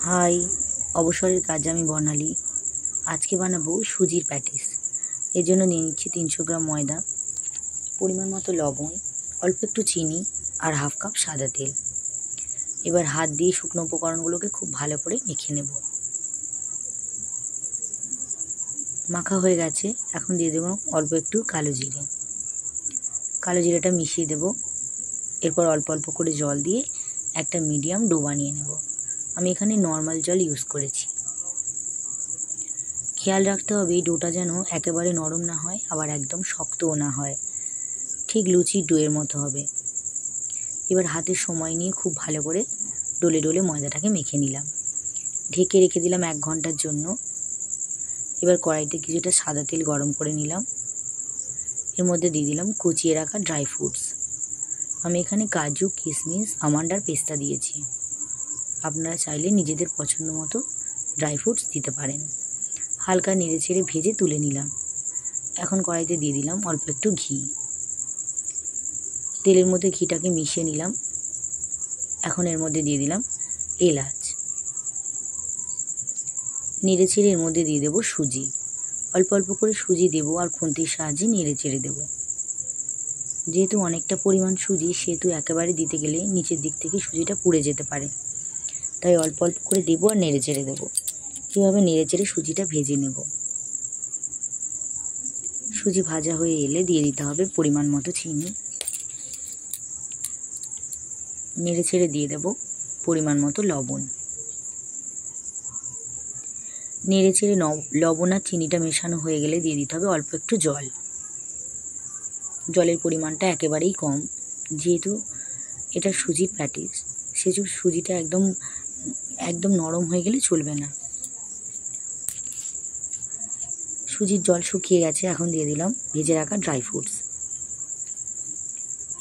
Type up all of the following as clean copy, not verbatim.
High, অবসরের কাজ আমি বর্ণালী। আজকে বানাবো সুজির প্যাটিস। এর জন্য নিয়ে নিচ্ছি 300 গ্রাম ময়দা, পরিমাণ মতো লবণ, অল্প একটু চিনি আর হাফ কাপ সাদা তেল। এবার হাত দিয়ে শুকনো উপকরণগুলোকে খুব ভালো করে মেখে নেব। মাখা হয়ে গেছে, এখন দিয়ে দেবো অল্প একটু কালো জিরে। কালো জিরেটা মিশিয়ে দেব। এরপর অল্প অল্প করে জল দিয়ে একটা মিডিয়াম ডো বানিয়ে নেব। আমি এখানে নর্মাল জল ইউজ করেছি। খেয়াল রাখতে হবে এই ডোটা যেন একেবারে নরম না হয়, আবার একদম শক্তও না হয়, ঠিক লুচির ডোয়ের মতো হবে। এবার হাতে সময় নিয়ে খুব ভালো করে ডলে ডলে ময়দাটাকে মেখে নিলাম। ঢেকে রেখে দিলাম 1 ঘন্টার জন্য। এবার কড়াইতে কিছুটা সাদা তেল গরম করে নিলাম। এর মধ্যে দিয়ে দিলাম কুচিয়ে রাখা ড্রাই ফ্রুটস। আমি এখানে কাজু, কিশমিশ, আমন্ড আর পেস্তা দিয়েছি। আপনারা চাইলে নিজেদের পছন্দ মতো ড্রাই ফ্রুটস দিতে পারেন। হালকা নেড়ে চেড়ে ভেজে তুলে নিলাম। এখন কড়াইতে দিয়ে দিলাম অল্প একটু ঘি। তেলের মধ্যে ঘিটাকে মিশিয়ে নিলাম। এখন এর মধ্যে দিয়ে দিলাম এলাচ। নেড়ে চেড়ে এর মধ্যে দিয়ে দেবো সুজি। অল্প অল্প করে সুজি দেবো আর খুন্তির সাহায্যে নেড়ে চেড়ে দেবো। যেহেতু অনেকটা পরিমাণ সুজি, সেহেতু একেবারে দিতে গেলে নিচের দিক থেকে সুজিটা পুড়ে যেতে পারে, তাই অল্প অল্প করে দেবো আর নেড়ে চেড়ে দেবো। কীভাবে নেড়ে চেড়ে সুজিটা ভেজে নেব। সুজি ভাজা হয়ে এলে দিয়ে দিতে হবে পরিমাণ মতো চিনি। নেড়ে ছেড়ে দিয়ে দেব পরিমাণ মতো লবণ। নেড়ে ছেড়ে লবণ আর চিনিটা মেশানো হয়ে গেলে দিয়ে দিতে হবে অল্প একটু জল। জলের পরিমাণটা একেবারেই কম, যেহেতু এটা সুজির প্যাটিস, সেজন্য সুজিটা একদম নরম হয়ে গেলে চলবে না। সুজির জল শুকিয়ে গেছে, এখন দিয়ে দিলাম ভেজে রাখা ড্রাই ফ্রুটস।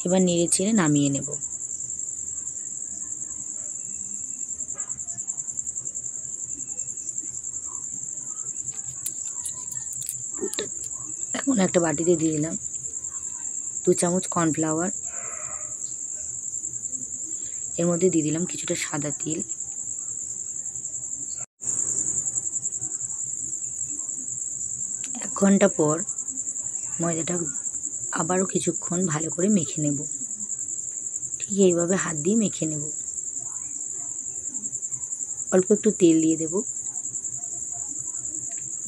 এবার নেড়ে চেড়ে নামিয়ে নেব। এখন একটা বাটিতে দিয়ে দিলাম 2 চামচ কর্নফ্লাওয়ার। এর মধ্যে দিয়ে দিলাম কিছুটা সাদা তেল। এক ঘন্টা পর ময়দাটা আবারও কিছুক্ষণ ভালো করে মেখে নেব। ঠিক এইভাবে হাত দিয়ে মেখে নেব। অল্প একটু তেল দিয়ে দেব।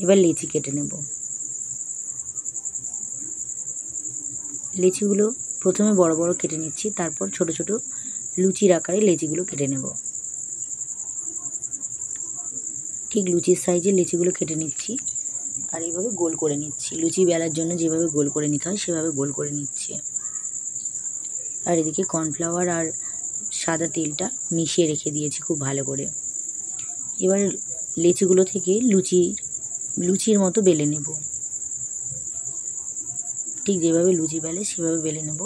এবার লেচি কেটে নেব। লেচিগুলো প্রথমে বড় বড় কেটে নিচ্ছি, তারপর ছোট ছোট লুচির আকারে লেচিগুলো কেটে নেব। ঠিক লুচির সাইজে লেচিগুলো কেটে নিচ্ছি আর এইভাবে গোল করে নিচ্ছি। লুচি বেলার জন্য যেভাবে গোল করে নিতে হয় সেভাবে গোল করে নিচ্ছি। আর এদিকে কর্নফ্লাওয়ার আর সাদা তেলটা মিশিয়ে রেখে দিয়েছি খুব ভালো করে। এবার লেচিগুলো থেকে লুচির মতো বেলে নেব। ঠিক যেভাবে লুচি বেলে সেভাবে বেলে নেব।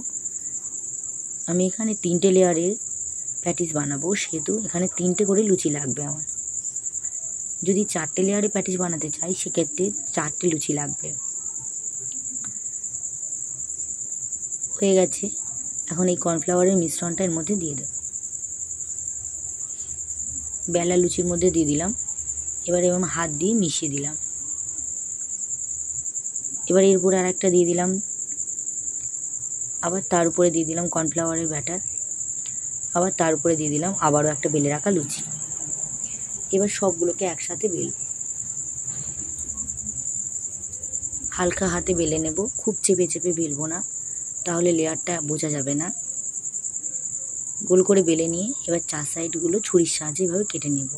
আমি এখানে 3টে লেয়ারের প্যাটিস বানাবো, সেহেতু এখানে 3টে করে লুচি লাগবে আমার। যদি 4টে লেয়ারে প্যাটিস বানাতে চাই, সেক্ষেত্রে 4টে লুচি লাগবে। হয়ে গেছে, এখন এই কর্নফ্লাওয়ারের মিশ্রণটা এর মধ্যে দিয়ে দেব। বেলা লুচির মধ্যে দিয়ে দিলাম। এবার হাত দিয়ে মিশিয়ে দিলাম। এবার এরপরে আর একটা দিয়ে দিলাম। আবার তার উপরে দিয়ে দিলাম কর্নফ্লাওয়ারের ব্যাটার। আবার তার উপরে দিয়ে দিলাম আবারও একটা বেলে রাখা লুচি। এবার সবগুলোকে একসাথে বেলব। হালকা হাতে বেলে নেব, খুব চেপে চেপে বেলবো না, তাহলে লেয়ারটা বোঝা যাবে না। গোল করে বেলে নিয়ে এবার 4 সাইডগুলো ছুরির সাহায্যে এভাবে কেটে নেব।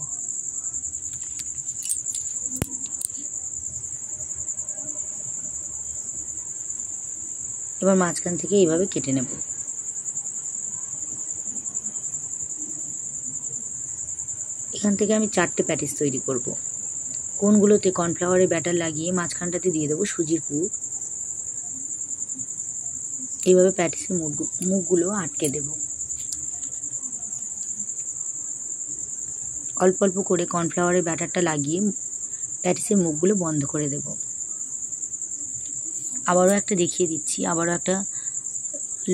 এবার মাঝখান থেকে এইভাবে কেটে নেব। এখান থেকে আমি 4টে প্যাটিস তৈরি করব। কোনগুলোতে কর্নফ্লাওয়ারের ব্যাটার লাগিয়ে মাঝখানটাতে দিয়ে দেবো সুজির পুর। এইভাবে প্যাটিসের মুখগুলো আটকে দেব। অল্প অল্প করে কর্নফ্লাওয়ারের ব্যাটারটা লাগিয়ে প্যাটিসের মুখগুলো বন্ধ করে দেব। আবারও একটা দেখিয়ে দিচ্ছি। আবারও একটা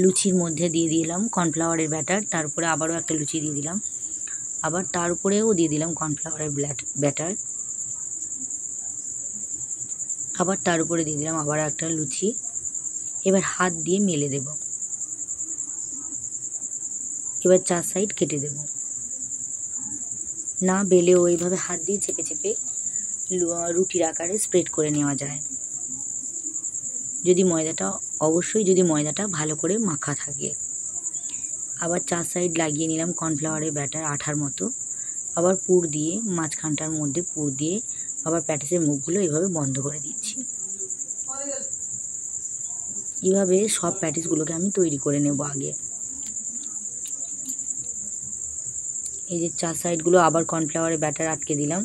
লুচির মধ্যে দিয়ে দিলাম কর্নফ্লাওয়ারের ব্যাটার, তারপরে আবারও একটা লুচি দিয়ে দিলাম, আবার তার উপরেও দিয়ে দিলাম কর্নফ্লাওয়ারের ব্যাটার। আবার তার উপরে দিয়ে দিলাম আবার একটা লুচি। এবার হাত দিয়ে মেলে দেব। এবার 4 সাইড কেটে দেব। না বেলেও এইভাবে হাত দিয়ে চেপে চেপে রুটির আকারে স্প্রেড করে নেওয়া যায়, অবশ্যই যদি ময়দাটা ভালো করে মাখা থাকে। আবার 4 সাইড লাগিয়ে নিলাম কর্নফ্লাওয়ারের ব্যাটার আঠার মতো। আবার পুর দিয়ে মাঝখানটার মধ্যে পুর দিয়ে আবার প্যাটিসের মুখগুলো এভাবে বন্ধ করে দিচ্ছি। এইভাবে সব প্যাটিসগুলোকে আমি তৈরি করে নেব আগে। এই যে 4 সাইডগুলো আবার কর্নফ্লাওয়ারের ব্যাটার আটকে দিলাম,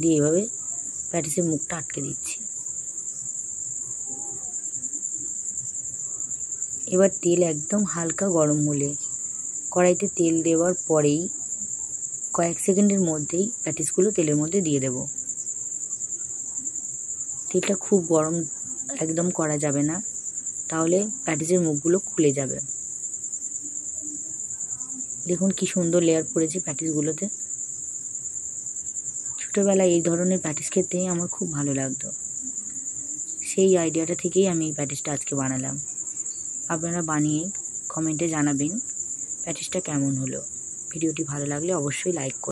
দিয়ে এইভাবে প্যাটিসের মুখটা আটকে দিচ্ছি। এবার তেল একদম হালকা গরম হলে কড়াইতে তেল দেওয়ার পরেই কয়েক সেকেন্ডের মধ্যেই প্যাটিসগুলো তেলের মধ্যে দিয়ে দেব। তেলটা খুব গরম একদম করা যাবে না, তাহলে প্যাটিসের মুখগুলো খুলে যাবে। দেখুন কি সুন্দর লেয়ার পড়েছে প্যাটিসগুলোতে। ছোটোবেলায় এই ধরনের প্যাটিস খেতে আমার খুব ভালো লাগতো। সেই আইডিয়াটা থেকেই আমি এই প্যাটিসটা আজকে বানালাম। আপনারা বানিয়ে কমেন্টে জানাবেন প্যাটিসটা কেমন হলো। ভিডিওটি ভালো লাগলে অবশ্যই লাইক করুন।